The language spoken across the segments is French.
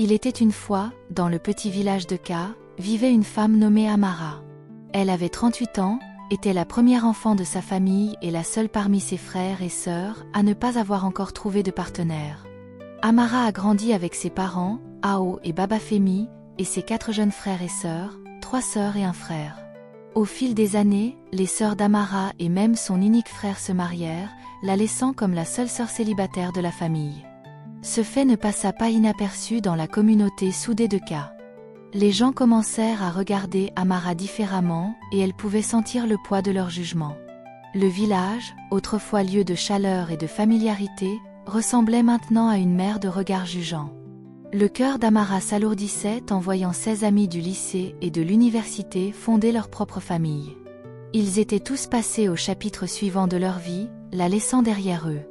Il était une fois, dans le petit village de Ka, vivait une femme nommée Amara. Elle avait 38 ans, était la première enfant de sa famille et la seule parmi ses frères et sœurs à ne pas avoir encore trouvé de partenaire. Amara a grandi avec ses parents, Ao et Baba Femi, et ses 4 jeunes frères et sœurs, 3 sœurs et un frère. Au fil des années, les sœurs d'Amara et même son unique frère se marièrent, la laissant comme la seule sœur célibataire de la famille. Ce fait ne passa pas inaperçu dans la communauté soudée de Ka. Les gens commencèrent à regarder Amara différemment et elle pouvait sentir le poids de leur jugement. Le village, autrefois lieu de chaleur et de familiarité, ressemblait maintenant à une mer de regards jugeants. Le cœur d'Amara s'alourdissait en voyant ses amis du lycée et de l'université fonder leur propre famille. Ils étaient tous passés au chapitre suivant de leur vie, la laissant derrière eux.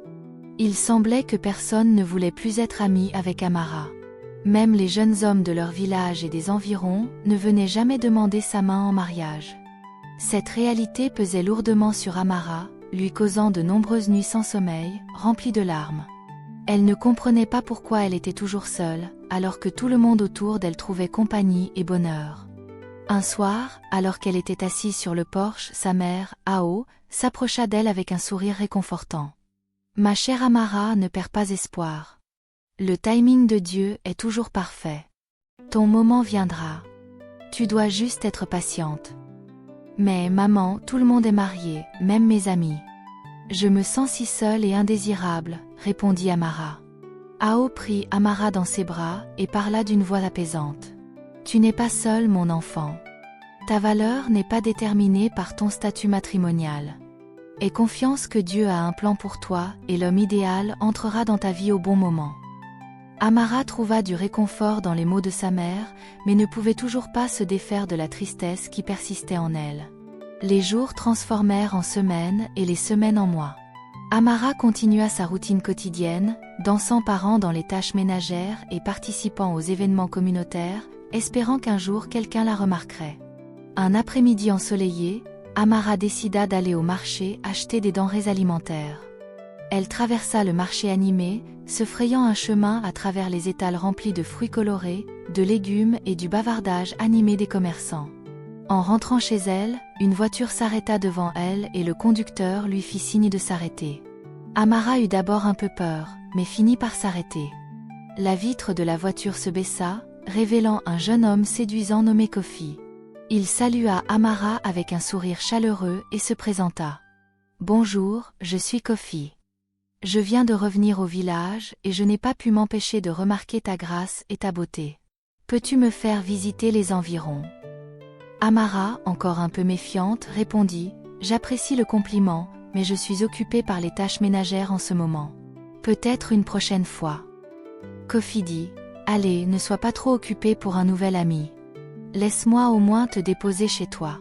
Il semblait que personne ne voulait plus être ami avec Amara. Même les jeunes hommes de leur village et des environs ne venaient jamais demander sa main en mariage. Cette réalité pesait lourdement sur Amara, lui causant de nombreuses nuits sans sommeil, remplies de larmes. Elle ne comprenait pas pourquoi elle était toujours seule, alors que tout le monde autour d'elle trouvait compagnie et bonheur. Un soir, alors qu'elle était assise sur le porche, sa mère, Ao, s'approcha d'elle avec un sourire réconfortant. « Ma chère Amara, ne perds pas espoir. Le timing de Dieu est toujours parfait. Ton moment viendra. Tu dois juste être patiente. » « Mais maman, tout le monde est marié, même mes amis. Je me sens si seule et indésirable, » répondit Amara. Ao prit Amara dans ses bras et parla d'une voix apaisante. « Tu n'es pas seule, mon enfant. Ta valeur n'est pas déterminée par ton statut matrimonial. Aie confiance que Dieu a un plan pour toi et l'homme idéal entrera dans ta vie au bon moment. » Amara trouva du réconfort dans les mots de sa mère, mais ne pouvait toujours pas se défaire de la tristesse qui persistait en elle. Les jours transformèrent en semaines et les semaines en mois. Amara continua sa routine quotidienne, dansant par an dans les tâches ménagères et participant aux événements communautaires, espérant qu'un jour quelqu'un la remarquerait. Un après-midi ensoleillé, Amara décida d'aller au marché acheter des denrées alimentaires. Elle traversa le marché animé, se frayant un chemin à travers les étals remplis de fruits colorés, de légumes et du bavardage animé des commerçants. En rentrant chez elle, une voiture s'arrêta devant elle et le conducteur lui fit signe de s'arrêter. Amara eut d'abord un peu peur, mais finit par s'arrêter. La vitre de la voiture se baissa, révélant un jeune homme séduisant nommé Kofi. Il salua Amara avec un sourire chaleureux et se présenta. « Bonjour, je suis Kofi. Je viens de revenir au village et je n'ai pas pu m'empêcher de remarquer ta grâce et ta beauté. Peux-tu me faire visiter les environs ?» Amara, encore un peu méfiante, répondit « J'apprécie le compliment, mais je suis occupée par les tâches ménagères en ce moment. Peut-être une prochaine fois. » Kofi dit « Allez, ne sois pas trop occupée pour un nouvel ami. Laisse-moi au moins te déposer chez toi. »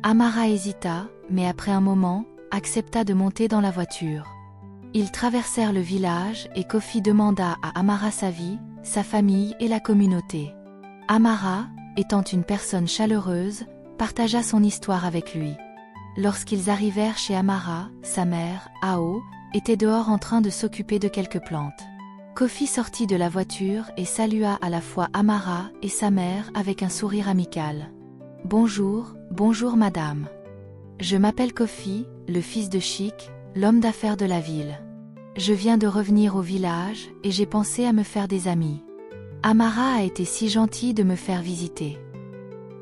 Amara hésita, mais après un moment, accepta de monter dans la voiture. Ils traversèrent le village et Kofi demanda à Amara sa vie, sa famille et la communauté. Amara, étant une personne chaleureuse, partagea son histoire avec lui. Lorsqu'ils arrivèrent chez Amara, sa mère, Ao, était dehors en train de s'occuper de quelques plantes. Kofi sortit de la voiture et salua à la fois Amara et sa mère avec un sourire amical. « Bonjour, bonjour madame. Je m'appelle Kofi, le fils de Chic, l'homme d'affaires de la ville. Je viens de revenir au village et j'ai pensé à me faire des amis. Amara a été si gentille de me faire visiter. »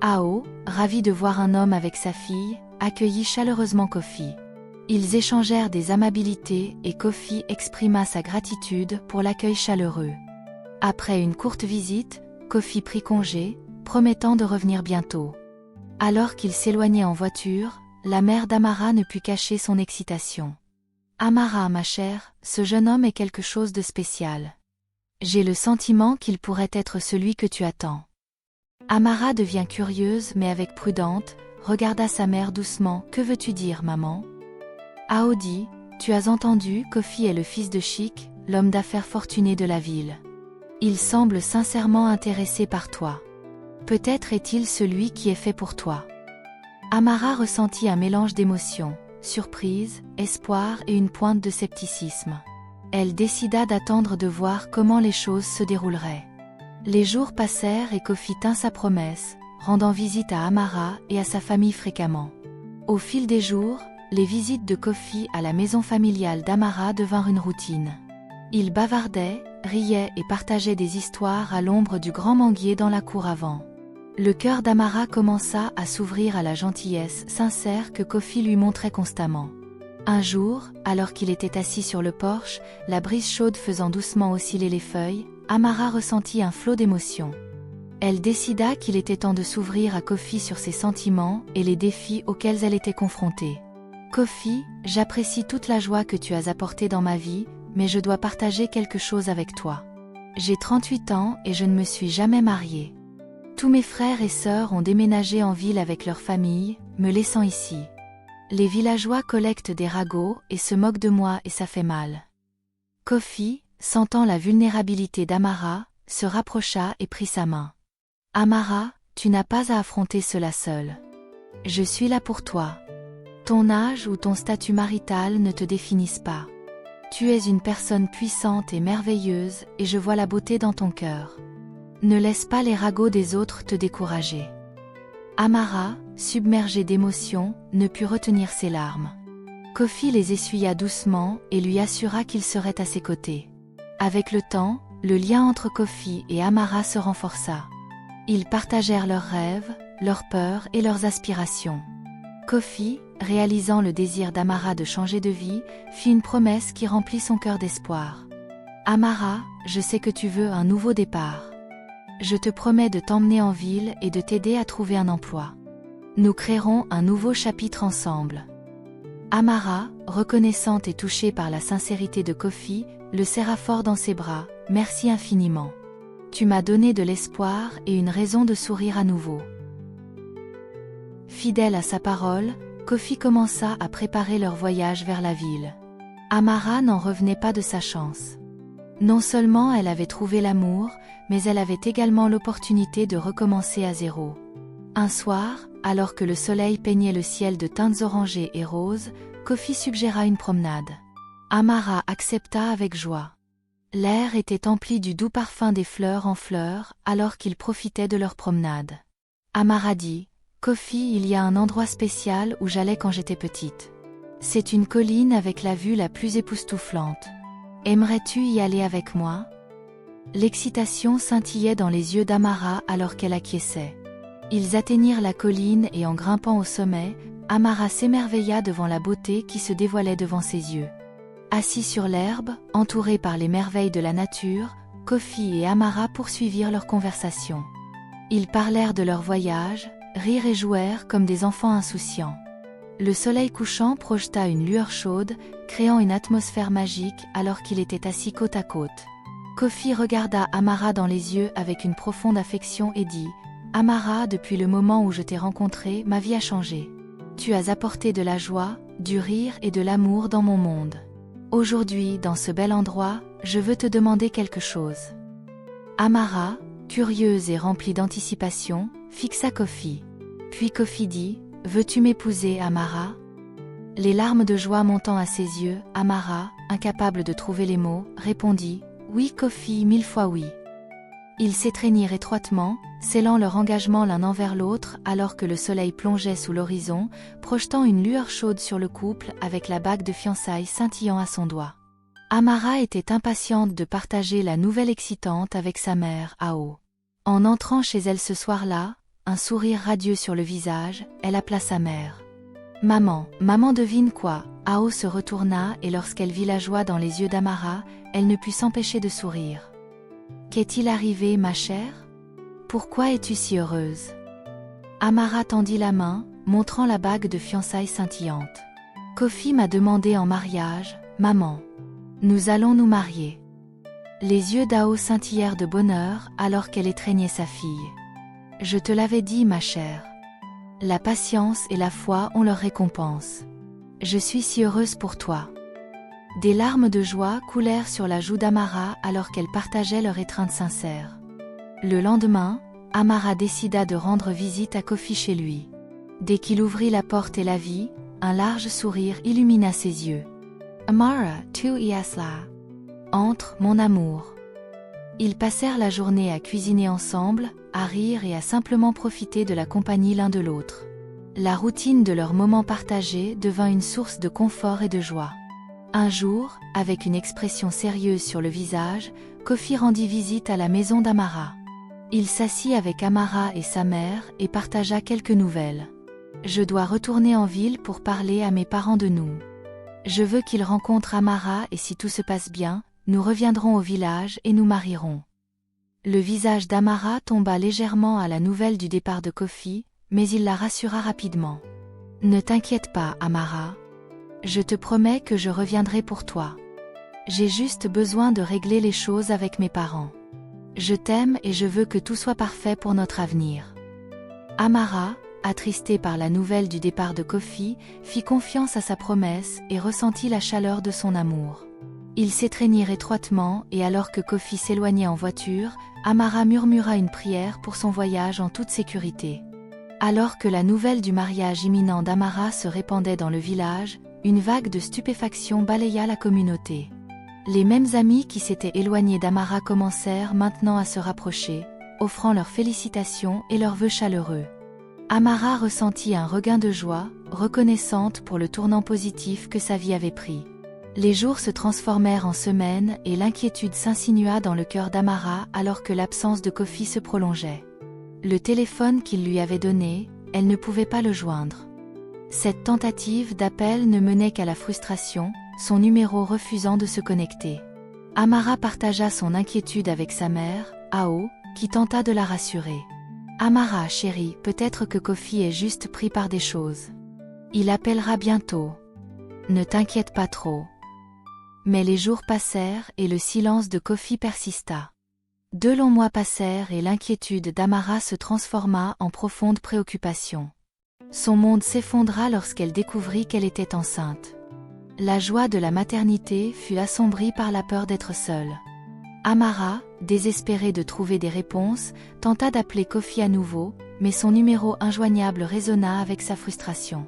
Ao, ravi de voir un homme avec sa fille, accueillit chaleureusement Kofi. Ils échangèrent des amabilités et Kofi exprima sa gratitude pour l'accueil chaleureux. Après une courte visite, Kofi prit congé, promettant de revenir bientôt. Alors qu'ils s'éloignaient en voiture, la mère d'Amara ne put cacher son excitation. « Amara, ma chère, ce jeune homme est quelque chose de spécial. J'ai le sentiment qu'il pourrait être celui que tu attends. » Amara devient curieuse mais avec prudence, regarda sa mère doucement. « Que veux-tu dire, maman ?» Ao dit, « Tu as entendu, Kofi est le fils de Chic, l'homme d'affaires fortuné de la ville. Il semble sincèrement intéressé par toi. Peut-être est-il celui qui est fait pour toi. » Amara ressentit un mélange d'émotions, surprise, espoir et une pointe de scepticisme. Elle décida d'attendre de voir comment les choses se dérouleraient. Les jours passèrent et Kofi tint sa promesse, rendant visite à Amara et à sa famille fréquemment. Au fil des jours, les visites de Kofi à la maison familiale d'Amara devinrent une routine. Ils bavardaient, riaient et partageaient des histoires à l'ombre du grand manguier dans la cour avant. Le cœur d'Amara commença à s'ouvrir à la gentillesse sincère que Kofi lui montrait constamment. Un jour, alors qu'il était assis sur le porche, la brise chaude faisant doucement osciller les feuilles, Amara ressentit un flot d'émotions. Elle décida qu'il était temps de s'ouvrir à Kofi sur ses sentiments et les défis auxquels elle était confrontée. « Kofi, j'apprécie toute la joie que tu as apportée dans ma vie, mais je dois partager quelque chose avec toi. J'ai 38 ans et je ne me suis jamais mariée. Tous mes frères et sœurs ont déménagé en ville avec leur famille, me laissant ici. Les villageois collectent des ragots et se moquent de moi et ça fait mal. » Kofi, sentant la vulnérabilité d'Amara, se rapprocha et prit sa main. « Amara, tu n'as pas à affronter cela seule. Je suis là pour toi. Ton âge ou ton statut marital ne te définissent pas. Tu es une personne puissante et merveilleuse et je vois la beauté dans ton cœur. Ne laisse pas les ragots des autres te décourager. » Amara, submergée d'émotions, ne put retenir ses larmes. Kofi les essuya doucement et lui assura qu'il serait à ses côtés. Avec le temps, le lien entre Kofi et Amara se renforça. Ils partagèrent leurs rêves, leurs peurs et leurs aspirations. Kofi, réalisant le désir d'Amara de changer de vie, fit une promesse qui remplit son cœur d'espoir. « Amara, je sais que tu veux un nouveau départ. Je te promets de t'emmener en ville et de t'aider à trouver un emploi. Nous créerons un nouveau chapitre ensemble. » Amara, reconnaissante et touchée par la sincérité de Kofi, le serra fort dans ses bras. « Merci infiniment. Tu m'as donné de l'espoir et une raison de sourire à nouveau. » Fidèle à sa parole, Kofi commença à préparer leur voyage vers la ville. Amara n'en revenait pas de sa chance. Non seulement elle avait trouvé l'amour, mais elle avait également l'opportunité de recommencer à zéro. Un soir, alors que le soleil peignait le ciel de teintes orangées et roses, Kofi suggéra une promenade. Amara accepta avec joie. L'air était empli du doux parfum des fleurs en fleurs alors qu'ils profitaient de leur promenade. Amara dit: « Kofi, il y a un endroit spécial où j'allais quand j'étais petite. C'est une colline avec la vue la plus époustouflante. Aimerais-tu y aller avec moi ?» L'excitation scintillait dans les yeux d'Amara alors qu'elle acquiesçait. Ils atteignirent la colline et en grimpant au sommet, Amara s'émerveilla devant la beauté qui se dévoilait devant ses yeux. Assis sur l'herbe, entourés par les merveilles de la nature, Kofi et Amara poursuivirent leur conversation. Ils parlèrent de leur voyage, rirent et jouèrent comme des enfants insouciants. Le soleil couchant projeta une lueur chaude, créant une atmosphère magique alors qu'il était assis côte à côte. Kofi regarda Amara dans les yeux avec une profonde affection et dit: « Amara, depuis le moment où je t'ai rencontrée, ma vie a changé. Tu as apporté de la joie, du rire et de l'amour dans mon monde. Aujourd'hui, dans ce bel endroit, je veux te demander quelque chose. » Amara, curieuse et remplie d'anticipation, fixa Kofi. Puis Kofi dit: « Veux-tu m'épouser, Amara ?» Les larmes de joie montant à ses yeux, Amara, incapable de trouver les mots, répondit: « Oui Kofi, 1000 fois oui. » Ils s'étreignirent étroitement, scellant leur engagement l'un envers l'autre alors que le soleil plongeait sous l'horizon, projetant une lueur chaude sur le couple avec la bague de fiançailles scintillant à son doigt. Amara était impatiente de partager la nouvelle excitante avec sa mère, Ao. En entrant chez elle ce soir-là, un sourire radieux sur le visage, elle appela sa mère. « Maman, maman devine quoi ?» Ao se retourna et lorsqu'elle vit la joie dans les yeux d'Amara, elle ne put s'empêcher de sourire. « Qu'est-il arrivé, ma chère ? Pourquoi es-tu si heureuse ?» Amara tendit la main, montrant la bague de fiançailles scintillante. « Kofi m'a demandé en mariage, maman. Nous allons nous marier. » Les yeux d'Ao scintillèrent de bonheur alors qu'elle étreignait sa fille. « Je te l'avais dit, ma chère. La patience et la foi ont leur récompense. Je suis si heureuse pour toi. » Des larmes de joie coulèrent sur la joue d'Amara alors qu'elle partageait leur étreinte sincère. Le lendemain, Amara décida de rendre visite à Kofi chez lui. Dès qu'il ouvrit la porte et la vit, un large sourire illumina ses yeux. « Amara, tu y es là. Entre, mon amour. » Ils passèrent la journée à cuisiner ensemble, à rire et à simplement profiter de la compagnie l'un de l'autre. La routine de leurs moments partagés devint une source de confort et de joie. Un jour, avec une expression sérieuse sur le visage, Kofi rendit visite à la maison d'Amara. Il s'assit avec Amara et sa mère et partagea quelques nouvelles. « Je dois retourner en ville pour parler à mes parents de nous. Je veux qu'ils rencontrent Amara et si tout se passe bien, nous reviendrons au village et nous marierons. » Le visage d'Amara tomba légèrement à la nouvelle du départ de Kofi, mais il la rassura rapidement. « Ne t'inquiète pas, Amara. Je te promets que je reviendrai pour toi. J'ai juste besoin de régler les choses avec mes parents. Je t'aime et je veux que tout soit parfait pour notre avenir. » Amara, attristée par la nouvelle du départ de Kofi, fit confiance à sa promesse et ressentit la chaleur de son amour. Ils s'étreignirent étroitement et alors que Kofi s'éloignait en voiture, Amara murmura une prière pour son voyage en toute sécurité. Alors que la nouvelle du mariage imminent d'Amara se répandait dans le village, une vague de stupéfaction balaya la communauté. Les mêmes amis qui s'étaient éloignés d'Amara commencèrent maintenant à se rapprocher, offrant leurs félicitations et leurs vœux chaleureux. Amara ressentit un regain de joie, reconnaissante pour le tournant positif que sa vie avait pris. Les jours se transformèrent en semaines et l'inquiétude s'insinua dans le cœur d'Amara alors que l'absence de Kofi se prolongeait. Le téléphone qu'il lui avait donné, elle ne pouvait pas le joindre. Cette tentative d'appel ne menait qu'à la frustration, son numéro refusant de se connecter. Amara partagea son inquiétude avec sa mère, Ao, qui tenta de la rassurer. « Amara, chérie, peut-être que Kofi est juste pris par des choses. Il appellera bientôt. Ne t'inquiète pas trop. » Mais les jours passèrent et le silence de Kofi persista. 2 longs mois passèrent et l'inquiétude d'Amara se transforma en profonde préoccupation. Son monde s'effondra lorsqu'elle découvrit qu'elle était enceinte. La joie de la maternité fut assombrie par la peur d'être seule. Amara, désespérée de trouver des réponses, tenta d'appeler Kofi à nouveau, mais son numéro injoignable résonna avec sa frustration.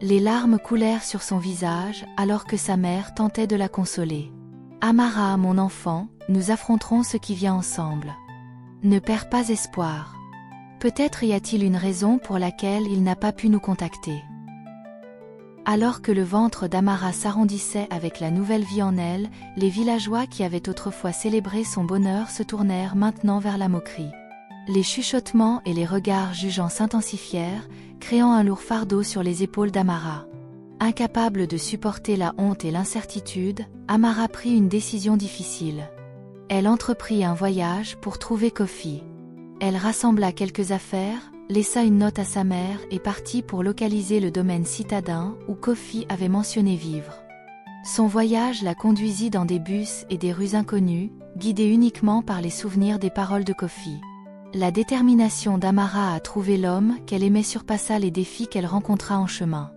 Les larmes coulèrent sur son visage alors que sa mère tentait de la consoler. « Amara, mon enfant, nous affronterons ce qui vient ensemble. Ne perds pas espoir. Peut-être y a-t-il une raison pour laquelle il n'a pas pu nous contacter. » Alors que le ventre d'Amara s'arrondissait avec la nouvelle vie en elle, les villageois qui avaient autrefois célébré son bonheur se tournèrent maintenant vers la moquerie. Les chuchotements et les regards jugeants s'intensifièrent, créant un lourd fardeau sur les épaules d'Amara. Incapable de supporter la honte et l'incertitude, Amara prit une décision difficile. Elle entreprit un voyage pour trouver Kofi. Elle rassembla quelques affaires, laissa une note à sa mère et partit pour localiser le domaine citadin où Kofi avait mentionné vivre. Son voyage la conduisit dans des bus et des rues inconnues, guidée uniquement par les souvenirs des paroles de Kofi. La détermination d'Amara à trouver l'homme qu'elle aimait surpassa les défis qu'elle rencontra en chemin.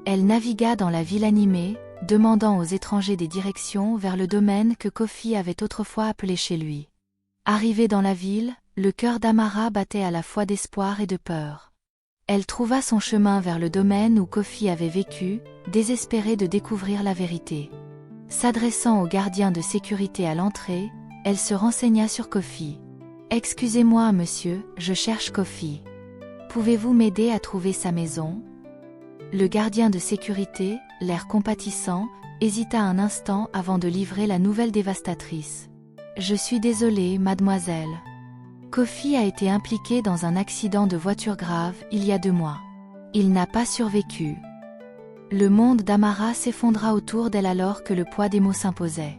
Elle navigua dans la ville animée, demandant aux étrangers des directions vers le domaine que Kofi avait autrefois appelé chez lui. Arrivée dans la ville, le cœur d'Amara battait à la fois d'espoir et de peur. Elle trouva son chemin vers le domaine où Kofi avait vécu, désespérée de découvrir la vérité. S'adressant au gardien de sécurité à l'entrée, elle se renseigna sur Kofi. « Excusez-moi, monsieur, je cherche Kofi. Pouvez-vous m'aider à trouver sa maison ?» Le gardien de sécurité, l'air compatissant, hésita un instant avant de livrer la nouvelle dévastatrice. « Je suis désolé, mademoiselle. Kofi a été impliqué dans un accident de voiture grave il y a 2 mois. Il n'a pas survécu. » Le monde d'Amara s'effondra autour d'elle alors que le poids des mots s'imposait.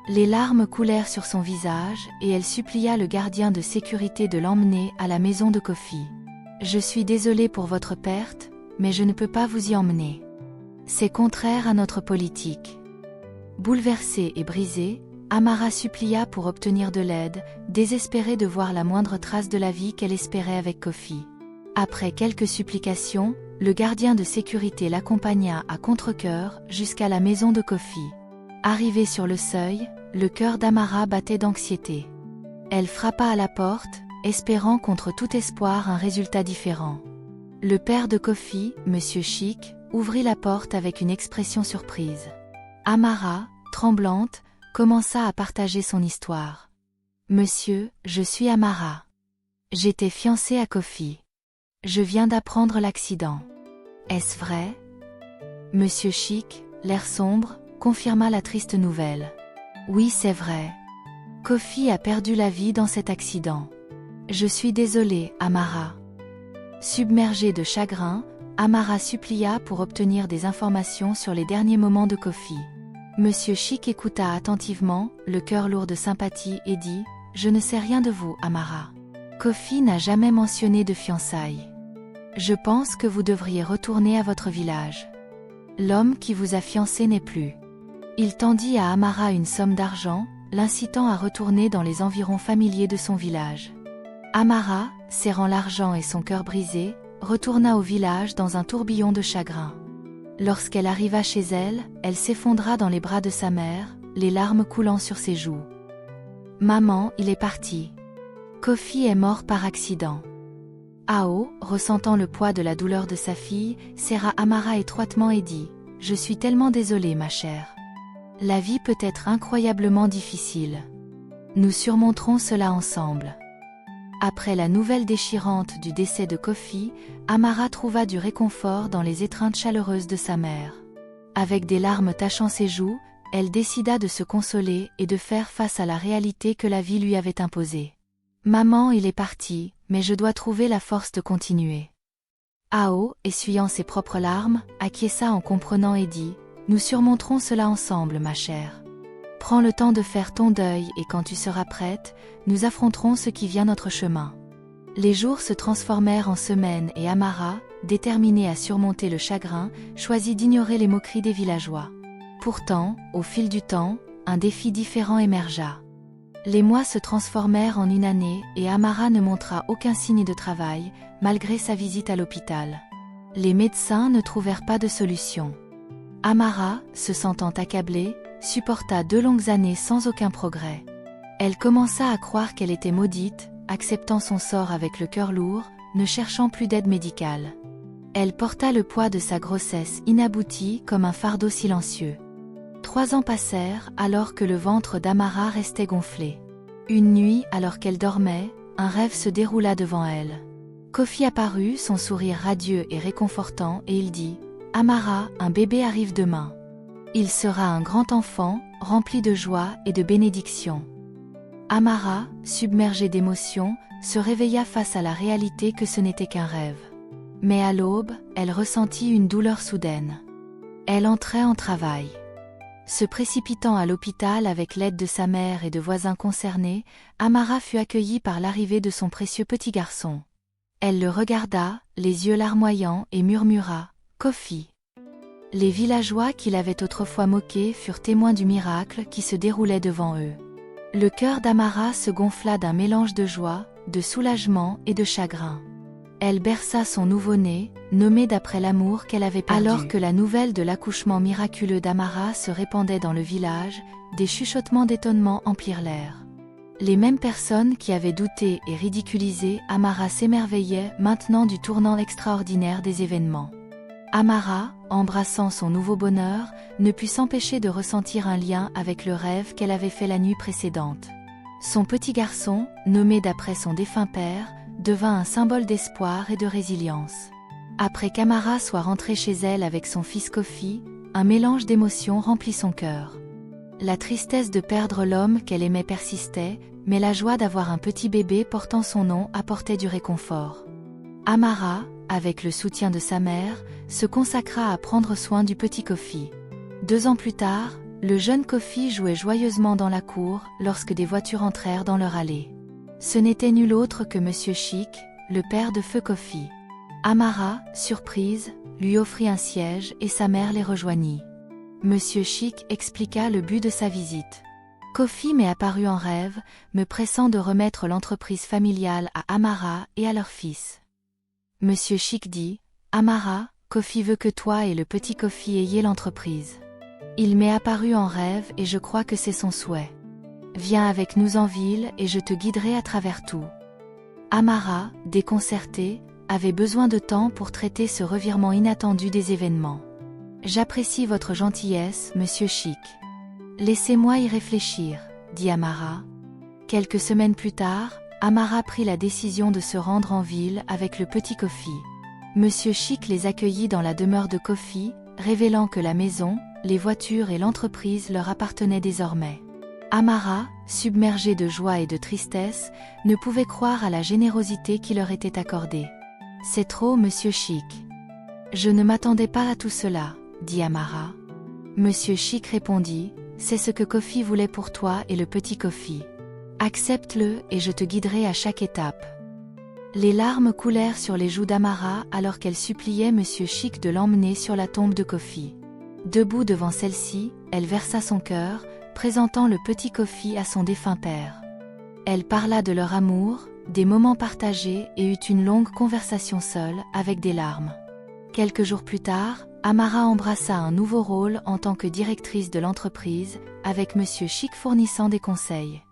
Les larmes coulèrent sur son visage et elle supplia le gardien de sécurité de l'emmener à la maison de Kofi. « Je suis désolée pour votre perte, mais je ne peux pas vous y emmener. C'est contraire à notre politique. » Bouleversée et brisée, Amara supplia pour obtenir de l'aide, désespérée de voir la moindre trace de la vie qu'elle espérait avec Kofi. Après quelques supplications, le gardien de sécurité l'accompagna à contre-cœur jusqu'à la maison de Kofi. Arrivée sur le seuil, le cœur d'Amara battait d'anxiété. Elle frappa à la porte, espérant contre tout espoir un résultat différent. Le père de Kofi, Monsieur Chic, ouvrit la porte avec une expression surprise. Amara, tremblante, commença à partager son histoire. Monsieur, je suis Amara. J'étais fiancée à Kofi. Je viens d'apprendre l'accident. Est-ce vrai? Monsieur Chic, l'air sombre, confirma la triste nouvelle. Oui, c'est vrai. Kofi a perdu la vie dans cet accident. Je suis désolée, Amara. Submergée de chagrin, Amara supplia pour obtenir des informations sur les derniers moments de Kofi. Monsieur Chic écouta attentivement, le cœur lourd de sympathie, et dit « Je ne sais rien de vous, Amara. Kofi n'a jamais mentionné de fiançailles. Je pense que vous devriez retourner à votre village. L'homme qui vous a fiancé n'est plus. » Il tendit à Amara une somme d'argent, l'incitant à retourner dans les environs familiers de son village. Amara, serrant l'argent et son cœur brisé, retourna au village dans un tourbillon de chagrin. Lorsqu'elle arriva chez elle, elle s'effondra dans les bras de sa mère, les larmes coulant sur ses joues. « Maman, il est parti. Kofi est mort par accident. » Ao, ressentant le poids de la douleur de sa fille, serra Amara étroitement et dit « Je suis tellement désolée, ma chère. La vie peut être incroyablement difficile. Nous surmonterons cela ensemble. » Après la nouvelle déchirante du décès de Kofi, Amara trouva du réconfort dans les étreintes chaleureuses de sa mère. Avec des larmes tachant ses joues, elle décida de se consoler et de faire face à la réalité que la vie lui avait imposée. « Maman, il est parti, mais je dois trouver la force de continuer. » Ao, essuyant ses propres larmes, acquiesça en comprenant et dit « Nous surmonterons cela ensemble, ma chère. Prends le temps de faire ton deuil et quand tu seras prête, nous affronterons ce qui vient notre chemin. » Les jours se transformèrent en semaines et Amara, déterminée à surmonter le chagrin, choisit d'ignorer les moqueries des villageois. Pourtant, au fil du temps, un défi différent émergea. Les mois se transformèrent en une année et Amara ne montra aucun signe de travail, malgré sa visite à l'hôpital. Les médecins ne trouvèrent pas de solution. Amara, se sentant accablée, supporta 2 longues années sans aucun progrès. Elle commença à croire qu'elle était maudite, acceptant son sort avec le cœur lourd, ne cherchant plus d'aide médicale. Elle porta le poids de sa grossesse inaboutie comme un fardeau silencieux. 3 ans passèrent alors que le ventre d'Amara restait gonflé. Une nuit, alors qu'elle dormait, un rêve se déroula devant elle. Kofi apparut, son sourire radieux et réconfortant, et il dit « Amara, un bébé arrive demain. Il sera un grand enfant, rempli de joie et de bénédictions. » Amara, submergée d'émotions, se réveilla face à la réalité que ce n'était qu'un rêve. Mais à l'aube, elle ressentit une douleur soudaine. Elle entrait en travail. Se précipitant à l'hôpital avec l'aide de sa mère et de voisins concernés, Amara fut accueillie par l'arrivée de son précieux petit garçon. Elle le regarda, les yeux larmoyants, et murmura « Kofi ». Les villageois qui l'avaient autrefois moqué furent témoins du miracle qui se déroulait devant eux. Le cœur d'Amara se gonfla d'un mélange de joie, de soulagement et de chagrin. Elle berça son nouveau-né, nommé d'après l'amour qu'elle avait perdu. Alors que la nouvelle de l'accouchement miraculeux d'Amara se répandait dans le village, des chuchotements d'étonnement emplirent l'air. Les mêmes personnes qui avaient douté et ridiculisé Amara s'émerveillaient maintenant du tournant extraordinaire des événements. Amara, embrassant son nouveau bonheur, ne put s'empêcher de ressentir un lien avec le rêve qu'elle avait fait la nuit précédente. Son petit garçon, nommé d'après son défunt père, devint un symbole d'espoir et de résilience. Après qu'Amara soit rentrée chez elle avec son fils Kofi, un mélange d'émotions remplit son cœur. La tristesse de perdre l'homme qu'elle aimait persistait, mais la joie d'avoir un petit bébé portant son nom apportait du réconfort. Amara, avec le soutien de sa mère, se consacra à prendre soin du petit Kofi. 2 ans plus tard, le jeune Kofi jouait joyeusement dans la cour lorsque des voitures entrèrent dans leur allée. Ce n'était nul autre que Monsieur Chic, le père de feu Kofi. Amara, surprise, lui offrit un siège et sa mère les rejoignit. Monsieur Chic expliqua le but de sa visite. Kofi m'est apparu en rêve, me pressant de remettre l'entreprise familiale à Amara et à leur fils. Monsieur Chic dit « Amara, Kofi veut que toi et le petit Kofi ayez l'entreprise. Il m'est apparu en rêve et je crois que c'est son souhait. Viens avec nous en ville et je te guiderai à travers tout. » Amara, déconcertée, avait besoin de temps pour traiter ce revirement inattendu des événements. « J'apprécie votre gentillesse, Monsieur Chic. Laissez-moi y réfléchir, » dit Amara. Quelques semaines plus tard, Amara prit la décision de se rendre en ville avec le petit Kofi. Monsieur Chic les accueillit dans la demeure de Kofi, révélant que la maison, les voitures et l'entreprise leur appartenaient désormais. Amara, submergée de joie et de tristesse, ne pouvait croire à la générosité qui leur était accordée. « C'est trop, Monsieur Chic. »« Je ne m'attendais pas à tout cela, » dit Amara. Monsieur Chic répondit, « C'est ce que Kofi voulait pour toi et le petit Kofi. Accepte-le et je te guiderai à chaque étape. » Les larmes coulèrent sur les joues d'Amara alors qu'elle suppliait Monsieur Chic de l'emmener sur la tombe de Kofi. Debout devant celle-ci, elle versa son cœur, présentant le petit Kofi à son défunt père. Elle parla de leur amour, des moments partagés et eut une longue conversation seule, avec des larmes. Quelques jours plus tard, Amara embrassa un nouveau rôle en tant que directrice de l'entreprise, avec Monsieur Chic fournissant des conseils.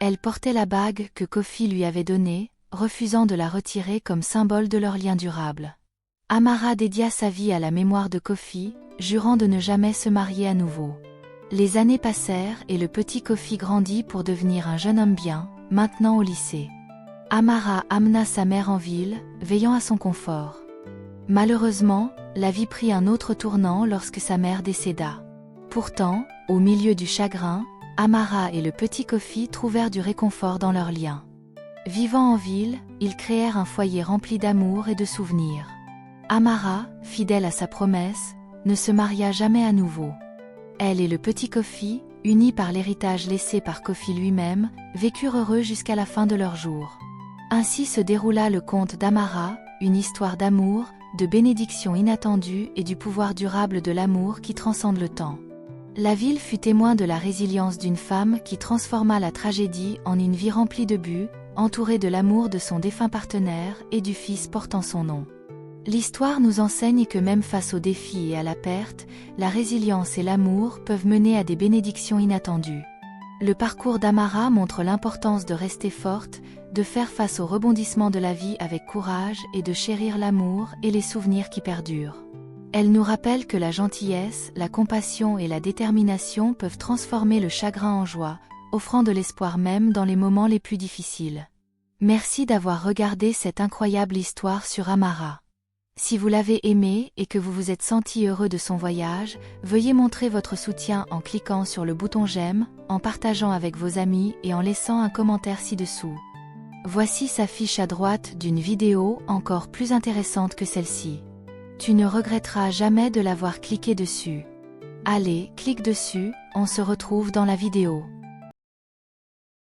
Elle portait la bague que Kofi lui avait donnée, refusant de la retirer comme symbole de leur lien durable. Amara dédia sa vie à la mémoire de Kofi, jurant de ne jamais se marier à nouveau. Les années passèrent et le petit Kofi grandit pour devenir un jeune homme bien, maintenant au lycée. Amara amena sa mère en ville, veillant à son confort. Malheureusement, la vie prit un autre tournant lorsque sa mère décéda. Pourtant, au milieu du chagrin, Amara et le petit Kofi trouvèrent du réconfort dans leur lien. Vivant en ville, ils créèrent un foyer rempli d'amour et de souvenirs. Amara, fidèle à sa promesse, ne se maria jamais à nouveau. Elle et le petit Kofi, unis par l'héritage laissé par Kofi lui-même, vécurent heureux jusqu'à la fin de leurs jours. Ainsi se déroula le conte d'Amara, une histoire d'amour, de bénédiction inattendue et du pouvoir durable de l'amour qui transcende le temps. La ville fut témoin de la résilience d'une femme qui transforma la tragédie en une vie remplie de buts, entourée de l'amour de son défunt partenaire et du fils portant son nom. L'histoire nous enseigne que même face aux défis et à la perte, la résilience et l'amour peuvent mener à des bénédictions inattendues. Le parcours d'Amara montre l'importance de rester forte, de faire face aux rebondissements de la vie avec courage et de chérir l'amour et les souvenirs qui perdurent. Elle nous rappelle que la gentillesse, la compassion et la détermination peuvent transformer le chagrin en joie, offrant de l'espoir même dans les moments les plus difficiles. Merci d'avoir regardé cette incroyable histoire sur Amara. Si vous l'avez aimé et que vous vous êtes senti heureux de son voyage, veuillez montrer votre soutien en cliquant sur le bouton j'aime, en partageant avec vos amis et en laissant un commentaire ci-dessous. Voici s'affiche à droite d'une vidéo encore plus intéressante que celle-ci. Tu ne regretteras jamais de l'avoir cliqué dessus. Allez, clique dessus, on se retrouve dans la vidéo.